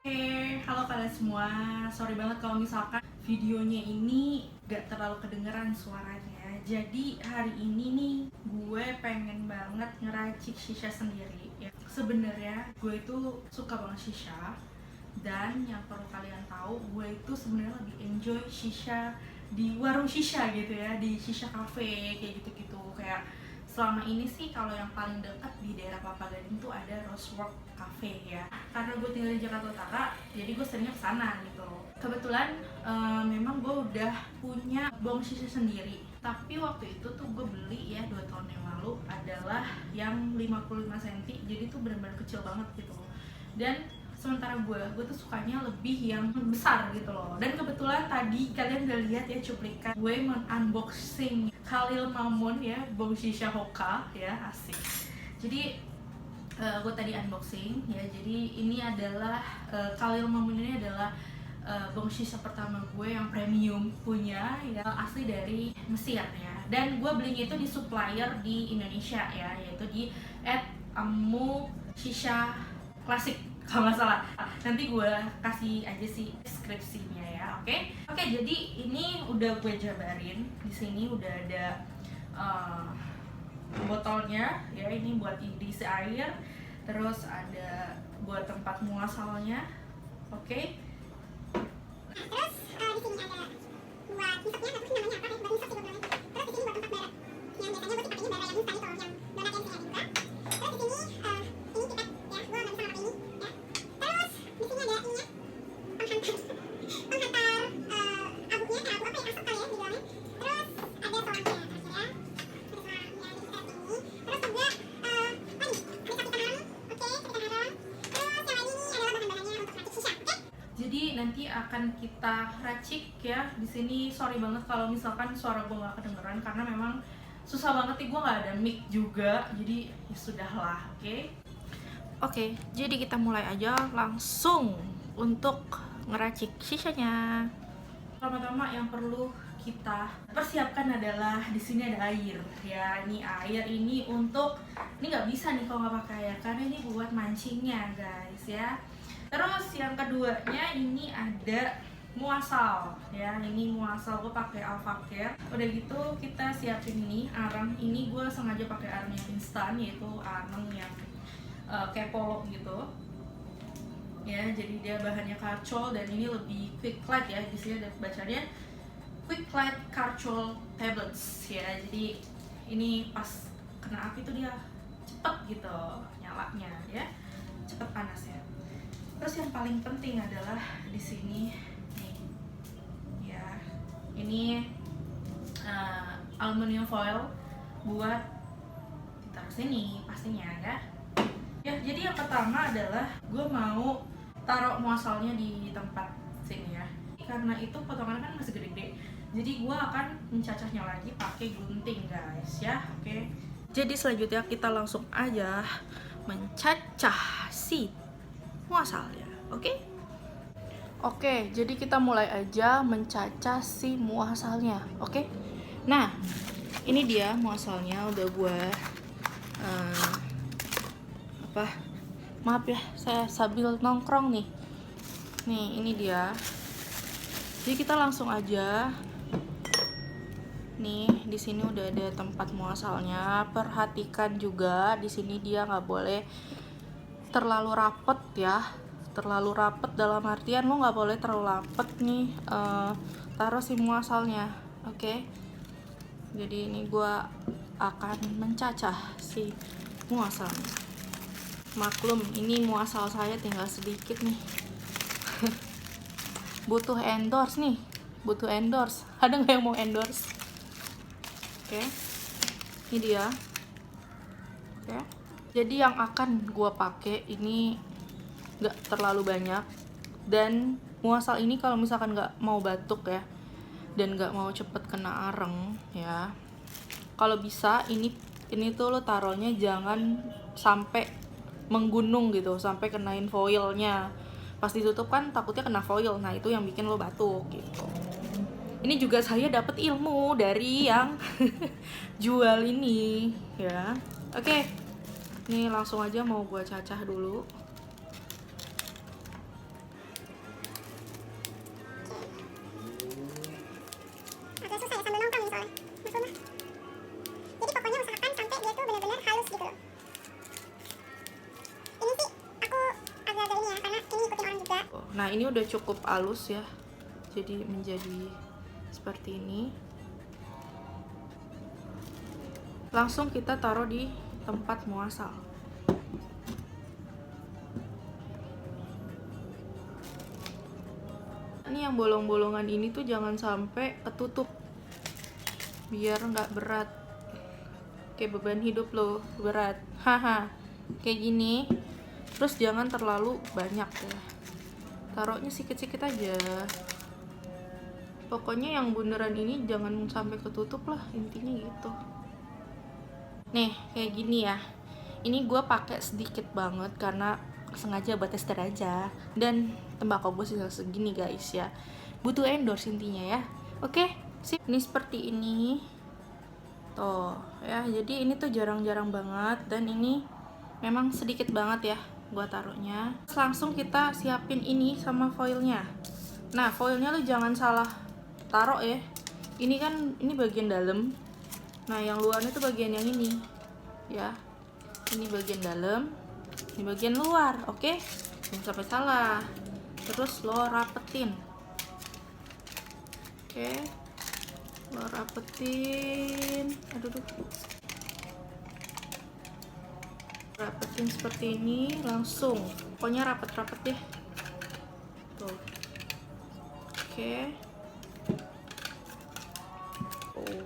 Oke, halo kalian semua. Sorry banget kalau misalkan videonya ini gak terlalu kedengeran suaranya. Jadi hari ini nih gue pengen banget ngeracik shisha sendiri. Ya, sebenarnya gue itu suka banget shisha. Dan yang perlu kalian tahu, gue itu sebenarnya lebih enjoy shisha di warung shisha gitu ya, di shisha cafe kayak gitu-gitu. Kayak selama ini sih kalau yang paling dekat di daerah Kelapa Gading tuh ada Rosework Cafe ya. Karena gue tinggal di Jakarta Utara, jadi gue seringnya kesana gitu. Kebetulan memang gue udah punya bong shisha sendiri. Tapi waktu itu tuh gue beli ya 2 tahun yang lalu adalah yang 55 cm, jadi tuh benar-benar kecil banget gitu. Dan sementara gue tuh sukanya lebih yang besar gitu loh. Dan kebetulan tadi kalian udah lihat ya cuplikan gue unboxing Khalil Mamun ya, bong shisha Hoka ya, asik. Jadi gue tadi unboxing ya, jadi ini adalah Khalil Mamun ini adalah bong shisha pertama gue yang premium punya ya, asli dari Mesir ya. Dan gue belinya itu di supplier di Indonesia ya, yaitu di @ammu shisha klasik kalau nggak salah. Nanti gue kasih aja sih deskripsinya ya, oke. Jadi ini udah gue jabarin. Di sini udah ada botolnya ya, ini buat diisi air, terus ada buat tempat muasalnya, oke. Terus di sini ada buat ngisepnya, tapi namanya apa? Buat ngisep sih gue bilangnya. Terus di sini buat tempat berak. Yang biasanya gue sih pakainya bara yang instan itu loh, yang donat yang sering dibuka. Terus di sini ini pipet ya, gue nggak bisa pakai ini ya. Terus di sini ada ininya, penghantar abuknya, abu apa ya, asap kali ya dibilangnya. Terus ada tolongnya terakhir ya. Terus ya di sekitar sini. Terus juga apa nih? Ada sapi tahanan, oke, sapi tahanan. Terus yang lain ini adalah bahan-bahannya untuk racik shisha, oke? Jadi nanti akan kita racik ya. Di sini sorry banget kalau misalkan suara gue nggak kedengeran karena memang susah banget nih, gue nggak ada mic juga. Jadi ya sudahlah, oke. Oke, jadi kita mulai aja langsung untuk ngeracik shishanya. Pertama-tama yang perlu kita persiapkan adalah di sini ada air ya. Ini air ini untuk, ini nggak bisa nih kalau nggak pakai air karena ini buat mancingnya guys ya. Terus yang keduanya ini ada muasal ya, ini muasal gue pakai Alfacare. Udah gitu kita siapin ini arang, ini gue sengaja pakai arang yang instan, yaitu arang yang kayak polo gitu ya. Jadi dia bahannya karcool dan ini lebih quick light ya, di sini ada bacanya quick light karcool tablets ya. Jadi ini pas kena api tuh dia cepet gitu nyalanya ya, cepet panasnya. Terus yang paling penting adalah di sini nih ya, ini aluminium foil buat ditaruh sini pastinya ya. Ya, jadi yang pertama adalah gue mau taruh muasalnya di tempat sini ya. Karena itu potongannya kan masih gede-gede, jadi gue akan mencacahnya lagi pakai gunting guys ya, oke. Jadi selanjutnya kita langsung aja mencacah si muasalnya, oke? Oke, jadi kita mulai aja mencacah si muasalnya, oke? Nah, ini dia muasalnya udah gue maaf ya, saya sambil nongkrong nih. Nih, ini dia. Jadi kita langsung aja. Nih, di sini udah ada tempat muasalnya. Perhatikan juga di sini dia nggak boleh terlalu rapet ya. Terlalu rapet dalam artian lo nggak boleh terlalu rapet nih taruh si muasalnya, oke? Jadi ini gua akan mencacah si muasalnya. Maklum, ini muasal saya tinggal sedikit nih. Butuh endorse nih, butuh endorse. Ada nggak yang mau endorse? Oke, ini dia. Oke, jadi yang akan gua pakai ini nggak terlalu banyak. Dan muasal ini kalau misalkan nggak mau batuk ya, dan nggak mau cepet kena areng ya, kalau bisa ini tuh lo taruhnya jangan sampai menggunung gitu, sampai kenain foilnya. Pas ditutup kan takutnya kena foil, nah itu yang bikin lo batuk gitu. Ini juga saya dapat ilmu dari yang jual ini ya. Oke, ini langsung aja mau gue cacah dulu. Nah, ini udah cukup halus ya, jadi menjadi seperti ini. Langsung kita taruh di tempat muasal. Ini yang bolong-bolongan ini tuh jangan sampai ketutup, biar nggak berat. Kayak beban hidup lo berat, haha, kayak gini. Terus jangan terlalu banyak ya, taruhnya sikit-sikit aja. Pokoknya yang bundaran ini jangan sampai ketutup lah, intinya gitu. Nih kayak gini ya, ini gue pakai sedikit banget karena sengaja buat tester aja. Dan tembakau gue sisa segini guys ya, butuh endorse intinya ya. Oke sip, ini seperti ini tuh ya. Jadi ini tuh jarang-jarang banget, dan ini memang sedikit banget ya gua taruhnya. Terus langsung kita siapin ini sama foilnya. Nah, foilnya lu jangan salah taruh ya. Ini kan ini bagian dalam. Nah, yang luarnya tuh bagian yang ini ya. Ini bagian dalam, ini bagian luar. Oke, jangan sampai salah. Terus lo rapetin. Oke, lo rapetin. Aduh, rapetin seperti ini langsung. Pokoknya rapet-rapet deh. Tuh. Oke. Oh.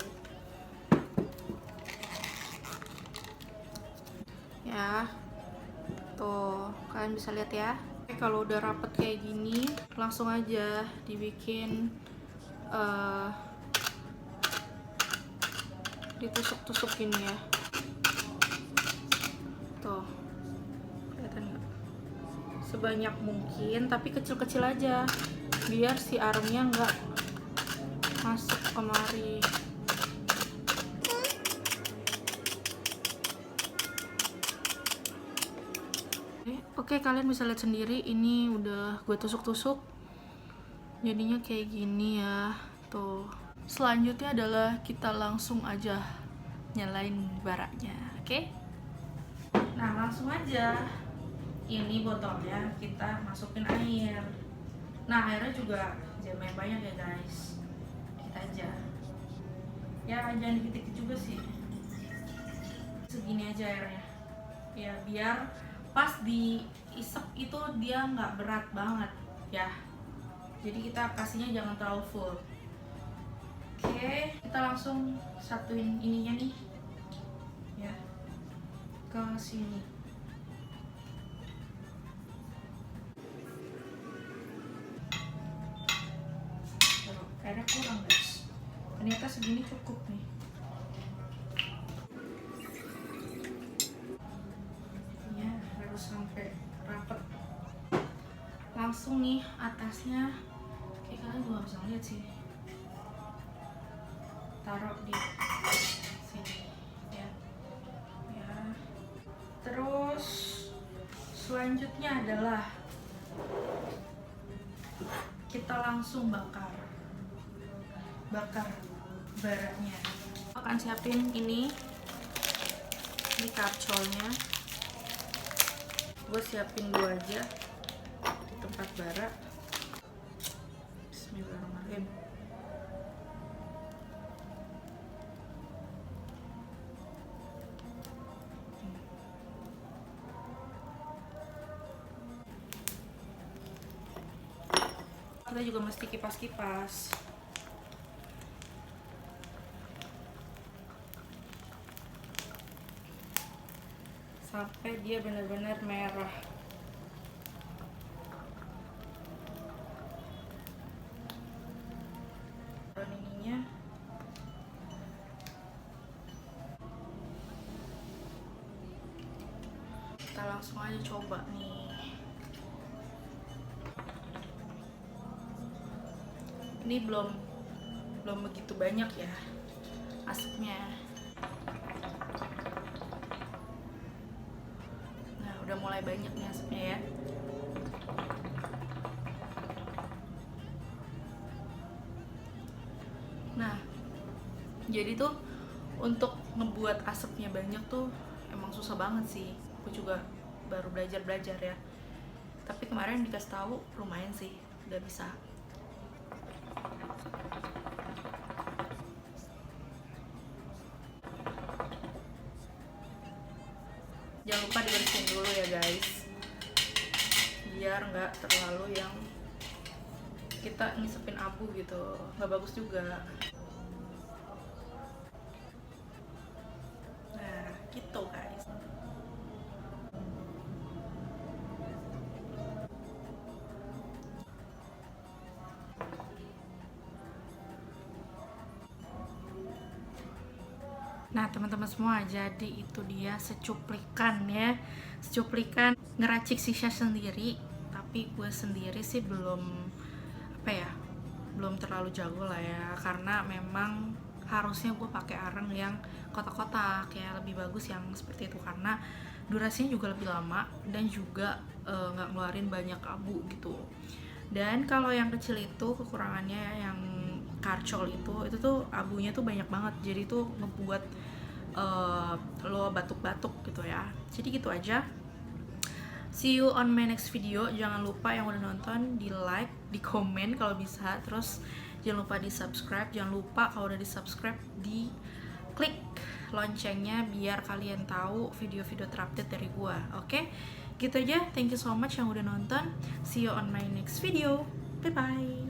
Ya. Tuh, kalian bisa lihat ya. Oke, kalau udah rapet kayak gini, langsung aja dibikin ditusuk-tusuk gini ya. Tuh, kelihatan nggak? Sebanyak mungkin, tapi kecil-kecil aja, biar si armnya nggak masuk kemari. Oke, kalian bisa lihat sendiri, ini udah gue tusuk-tusuk, jadinya kayak gini ya. Tuh, selanjutnya adalah kita langsung aja nyalain baraknya. Oke. Nah, langsung aja ini botolnya kita masukin air. Nah, airnya juga jangan banyak ya guys, kita aja ya, jangan dikit-dikit juga sih, segini aja airnya ya, biar pas diisep itu dia nggak berat banget ya. Jadi kita kasihnya jangan terlalu full. Oke, kita langsung satuin ininya nih ya ke sini. Airnya kurang guys, ternyata segini cukup nih. Ya, harus sampai rapet. Langsung nih atasnya, kayak kalian juga bisa lihat sih, taruh di sini ya. Ya. Terus selanjutnya adalah kita langsung bakar baraknya. Akan siapin ini kapcolnya. Gue siapin 2 aja di tempat bara. Bismillahirrahmanirrahim. Kita juga mesti kipas-kipas. Sampai dia benar-benar merah. Dan ininya kita langsung aja coba nih. Ini belum begitu banyak ya asapnya. Nah, udah mulai banyak nih asapnya ya. Nah, jadi tuh untuk ngebuat asapnya banyak tuh emang susah banget sih. Aku juga baru belajar ya. Tapi kemarin dikasih tahu lumayan sih, udah bisa. Jangan lupa dibersihin dulu ya guys, biar nggak terlalu yang kita ngisepin abu gitu, nggak bagus juga. Nah gitu guys. Nah teman-teman semua, jadi itu dia secuplikan ya, secuplikan ngeracik shisha sendiri. Tapi gue sendiri sih belum apa ya, belum terlalu jago lah ya, karena memang harusnya gue pakai arang yang kotak-kotak ya, lebih bagus yang seperti itu karena durasinya juga lebih lama dan juga nggak ngeluarin banyak abu gitu. Dan kalau yang kecil itu kekurangannya yang karcol itu tuh abunya tuh banyak banget, jadi tuh ngebuat lo batuk-batuk gitu ya. Jadi gitu aja. See you on my next video. Jangan lupa yang udah nonton di like, di komen kalau bisa. Terus jangan lupa di subscribe. Jangan lupa kalau udah di subscribe di klik loncengnya biar kalian tahu video-video terupdate dari gua. Oke? Gitu aja. Thank you so much yang udah nonton. See you on my next video. Bye bye.